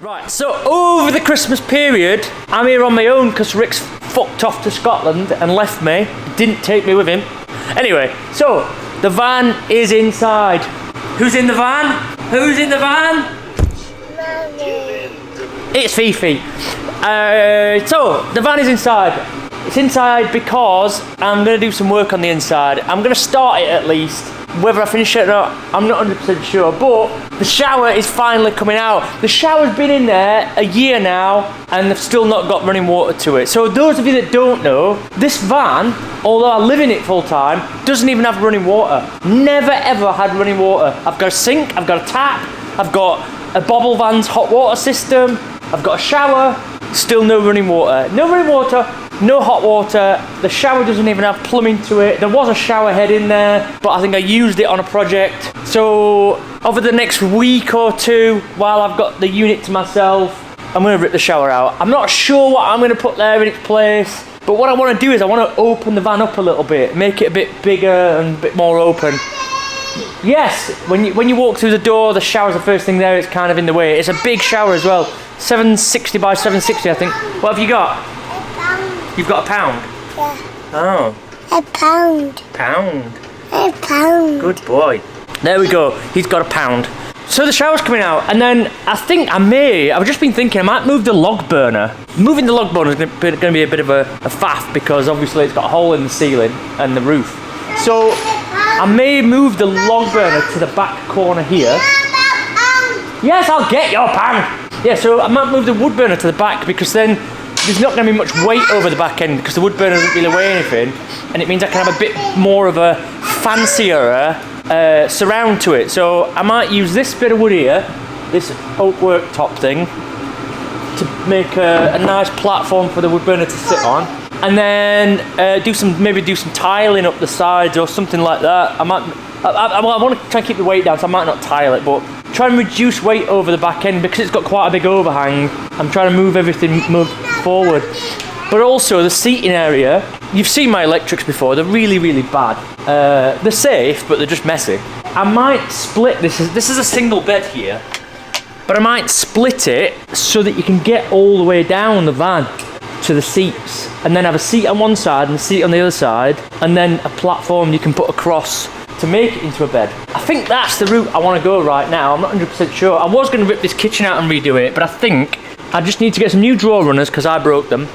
Right, so over the Christmas period, I'm here on my own because Rick's fucked off to Scotland and left me. Didn't take me with him. Anyway, so the van is inside. Who's in the van? Who's in the van? Mommy. It's Fifi. So the van is inside. It's inside because I'm going to do some work on the inside. I'm going to start it at least. Whether I finish it or not, I'm not 100% sure, but the shower is finally coming out. The shower's been in there a year now, and they've still not got running water to it. So those of you that don't know, this van, although I live in it full time, doesn't even have running water. Never ever had running water. I've got a sink, I've got a tap, I've got a Bobble Van's hot water system, I've got a shower, still no running water. No running water, no hot water. The shower doesn't even have plumbing to it. There was a shower head in there, but I think I used it on a project. So over the next week or two, while I've got the unit to myself, I'm going to rip the shower out. I'm not sure what I'm going to put there in its place, but what I want to do is I want to open the van up a little bit, make it a bit bigger and a bit more open. Yes, when you walk through the door, the shower's the first thing there. It's kind of in the way. It's a big shower as well. 760 by 760, I think. What have you got? A pound. You've got a pound? Yeah. Oh. A pound. Pound. A pound. Good boy. There we go. He's got a pound. So the shower's coming out, and then I think I've just been thinking I might move the log burner. Moving the log burner is going to be a bit of a faff because obviously it's got a hole in the ceiling and the roof. So I may move the log burner to the back corner here. Yes, I'll get your pound. Yeah, so I might move the wood burner to the back because then there's not going to be much weight over the back end because the wood burner doesn't really weigh anything, and it means I can have a bit more of a fancier surround to it. So I might use this bit of wood here, this oak worktop thing, to make a nice platform for the wood burner to sit on, and then maybe do some tiling up the sides or something like that. I want to try and keep the weight down, so I might not tile it, but try and reduce weight over the back end because it's got quite a big overhang. I'm trying to move everything forward. But also the seating area, you've seen my electrics before, they're really, really bad. They're safe, but they're just messy. I might split, this is a single bed here, but I might split it so that you can get all the way down the van to the seats, and then have a seat on one side and a seat on the other side, and then a platform you can put across to make it into a bed. I think that's the route I want to go right now. I'm not 100% sure. I was going to rip this kitchen out and redo it, but I think I just need to get some new drawer runners because I broke them,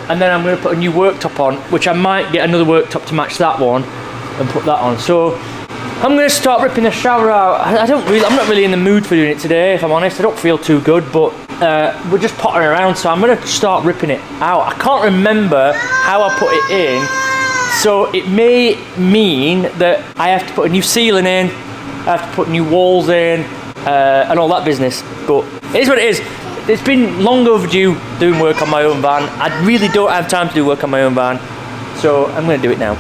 and then I'm going to put a new worktop on, which I might get another worktop to match that one and put that on. So I'm going to start ripping the shower out. I'm not really in the mood for doing it today, if I'm honest. I don't feel too good, but we're just pottering around, so I'm going to start ripping it out. I can't remember how I put it in, so it may mean that I have to put a new ceiling in, I have to put new walls in, and all that business. But it is what it is. It's been long overdue doing work on my own van. I really don't have time to do work on my own van, so I'm going to do it now.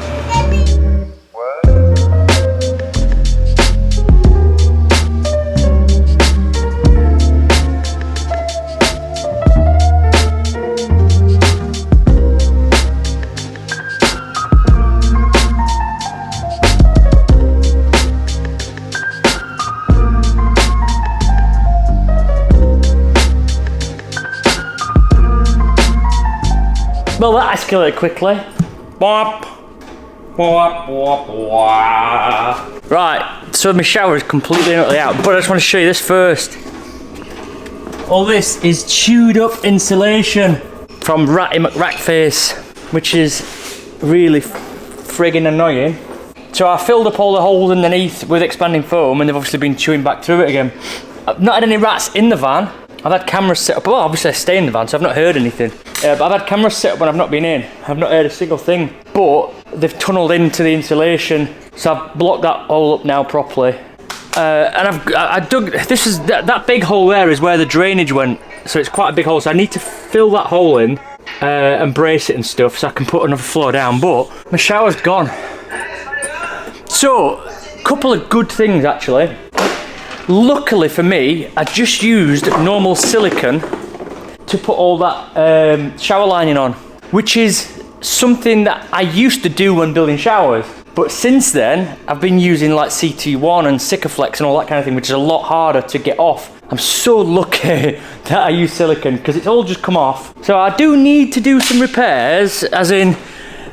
Well, that escalated quickly. Bop. Bop, bop, bop. Right, so my shower is completely and utterly out, but I just want to show you this first. All this is chewed up insulation from Ratty McRackface, which is really friggin' annoying. So I filled up all the holes underneath with expanding foam, and they've obviously been chewing back through it again. I've not had any rats in the van. I've had cameras set up. Well, obviously I stay in the van, so I've not heard anything. But I've had cameras set up when I've not been in. I've not heard a single thing. But they've tunnelled into the insulation, so I've blocked that all up now properly. And I dug. That big hole there is where the drainage went. So it's quite a big hole. So I need to fill that hole in and brace it and stuff, so I can put another floor down. But my shower's gone. So, a couple of good things actually. Luckily for me, I just used normal silicone to put all that shower lining on, which is something that I used to do when building showers. But since then, I've been using like CT1 and Sikaflex and all that kind of thing, which is a lot harder to get off. I'm so lucky that I use silicone because it's all just come off. So I do need to do some repairs, as in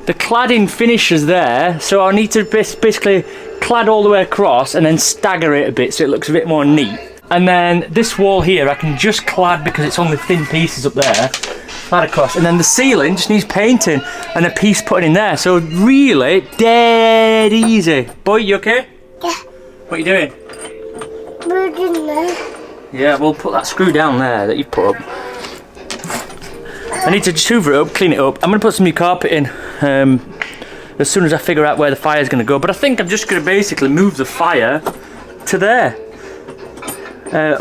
the cladding finishes there. So I need to basically clad all the way across and then stagger it a bit so it looks a bit more neat. And then this wall here I can just clad because it's only thin pieces up there. Clad across. And then the ceiling just needs painting and a piece put in there. So really, dead easy. Boy, you okay? Yeah. What are you doing? Moving there. Yeah, we'll put that screw down there that you've put up. I need to just hoover it up, clean it up. I'm going to put some new carpet in as soon as I figure out where the fire's going to go. But I think I'm just going to basically move the fire to there.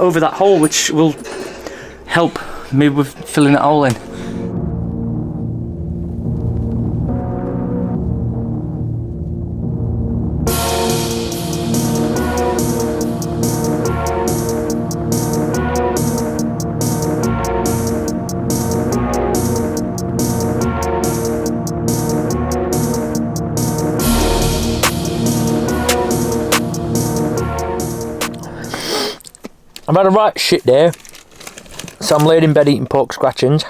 Over that hole, which will help me with filling it all in. I've had a right shit day, so I'm laid in bed eating pork scratchings.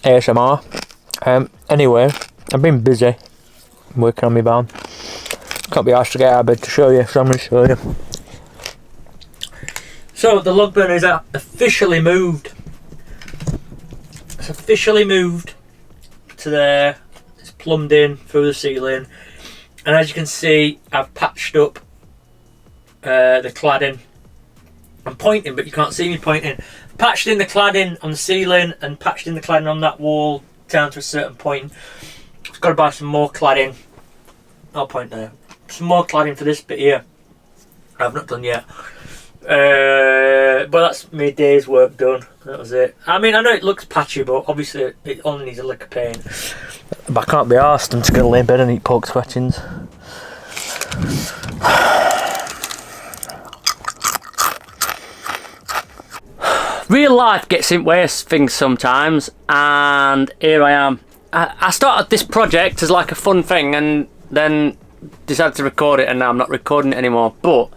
ASMR. Anyway, I've been busy working on my van. Can't be asked to get out of bed to show you, so I'm going to show you. So the log burner is officially moved. It's officially moved to there. It's plumbed in through the ceiling. And as you can see, I've patched up the cladding. I'm pointing, but you can't see me pointing. Patched in the cladding on the ceiling and patched in the cladding on that wall down to a certain point. I've got to buy some more cladding. I'll point there. Some more cladding for this bit here. I've not done yet. But that's my day's work done. That was it. I mean, I know it looks patchy, but obviously it only needs a lick of paint. But I can't be arsed. I'm just going to lay in bed and eat pork scratchings. Real life gets in the way of things sometimes, and here I am. I started this project as like a fun thing and then decided to record it, and now I'm not recording it anymore. But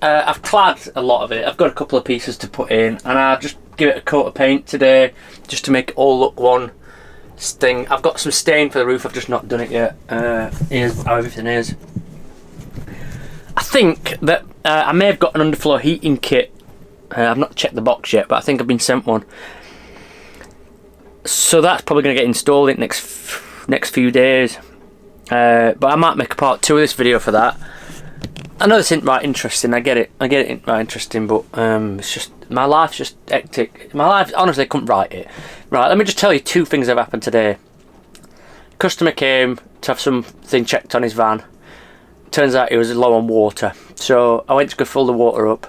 I've clad a lot of it. I've got a couple of pieces to put in, and I'll just give it a coat of paint today just to make it all look one thing. I've got some stain for the roof, I've just not done it yet. Here's how everything is. I think that I may have got an underfloor heating kit. I've not checked the box yet, but I think I've been sent one. So that's probably going to get installed in next few days. But I might make a part 2 of this video for that. I know this isn't right interesting, I get it ain't right interesting, but it's just, my life's just hectic. My life, honestly, I couldn't write it. Right, let me just tell you 2 things that have happened today. Customer came to have something checked on his van. Turns out he was low on water, so I went to go fill the water up.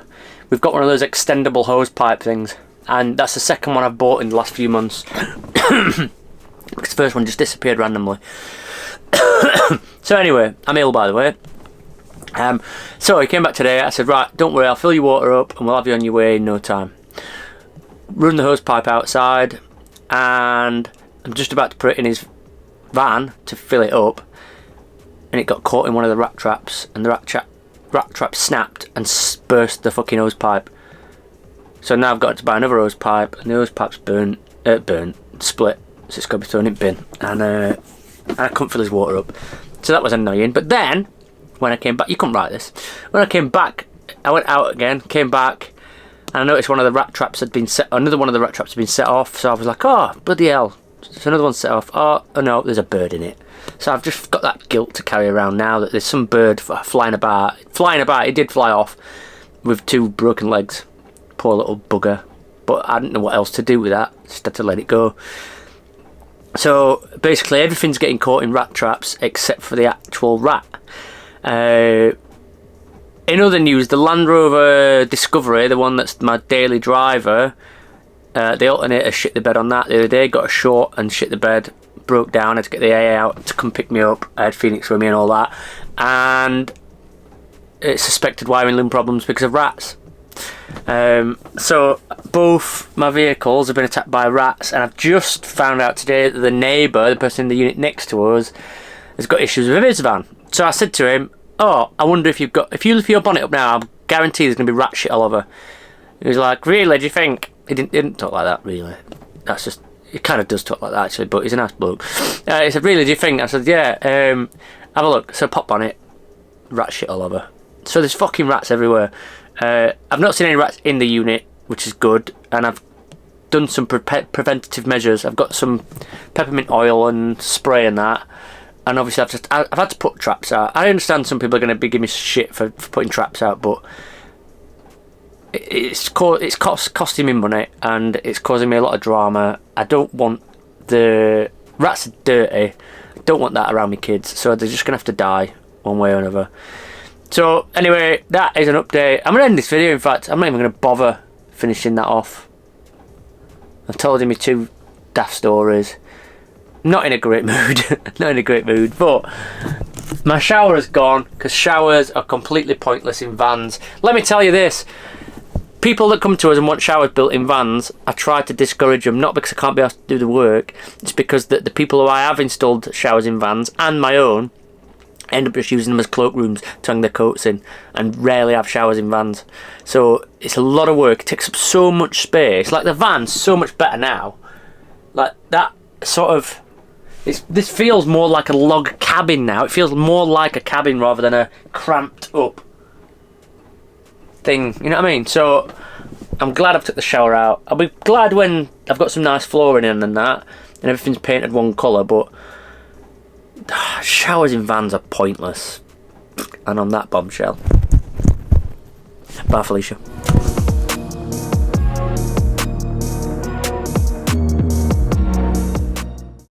We've got one of those extendable hose pipe things, and that's the second one I've bought in the last few months. Because the first one just disappeared randomly. So anyway, I'm ill, by the way. So he came back today. I said, right, don't worry, I'll fill your water up and we'll have you on your way in no time. Run the hose pipe outside, and I'm just about to put it in his van to fill it up, and it got caught in one of the rat traps, and the rat trap snapped and burst the fucking hose pipe. So now I've got to buy another hose pipe, and the hose pipe's split, so it's got to be thrown in bin, and I couldn't fill his water up. So that was annoying. But then when I came back, you couldn't write this. When I came back, I went out again, came back, and I noticed one of the rat traps had been set. Another one of the rat traps had been set off. So I was like, oh bloody hell! So another one set off. Oh no, there's a bird in it. So I've just got that guilt to carry around now that there's some bird flying about. It did fly off with 2 broken legs. Poor little bugger. But I didn't know what else to do with that. Just had to let it go. So basically everything's getting caught in rat traps except for the actual rat. In other news, the Land Rover Discovery, the one that's my daily driver, the alternator shit the bed on that the other day, got a short and shit the bed, broke down, had to get the AA out to come pick me up. I had Phoenix with me and all that, and it suspected wiring loom problems because of rats. So both my vehicles have been attacked by rats, and I've just found out today that the neighbour, the person in the unit next to us, has got issues with his van. So I said to him, oh, I wonder if you lift your bonnet up now, I guarantee there's going to be rat shit all over. He was like, really, do you think? He didn't talk like that, really. That's just, he kind of does talk like that, actually, but he's a nice bloke. He said, really, do you think? I said, yeah, have a look. So pop bonnet, rat shit all over. So there's fucking rats everywhere. I've not seen any rats in the unit, which is good, and I've done some preventative measures. I've got some peppermint oil and spray and that, and obviously I've had to put traps out. I understand some people are going to be giving me shit for putting traps out, but it's costing me money and it's causing me a lot of drama. I don't want the rats are dirty. I don't want that around my kids, so they're just going to have to die one way or another. So anyway, that is an update. I'm going to end this video, in fact. I'm not even going to bother finishing that off. I've told him my 2 daft stories. Not in a great mood. Not in a great mood, but my shower is gone, because showers are completely pointless in vans. Let me tell you this. People that come to us and want showers built in vans, I try to discourage them, not because I can't be asked to do the work. It's because the people who I have installed showers in vans, and my own, end up just using them as cloakrooms to hang their coats in, and rarely have showers in vans. So it's a lot of work. It takes up so much space. Like, the van's so much better now. Like, that sort of, this feels more like a log cabin now. It feels more like a cabin rather than a cramped up thing, you know what I mean? So I'm glad I've took the shower out. I'll be glad when I've got some nice flooring in and that, and everything's painted one colour, but showers in vans are pointless. And on that bombshell, bye Felicia.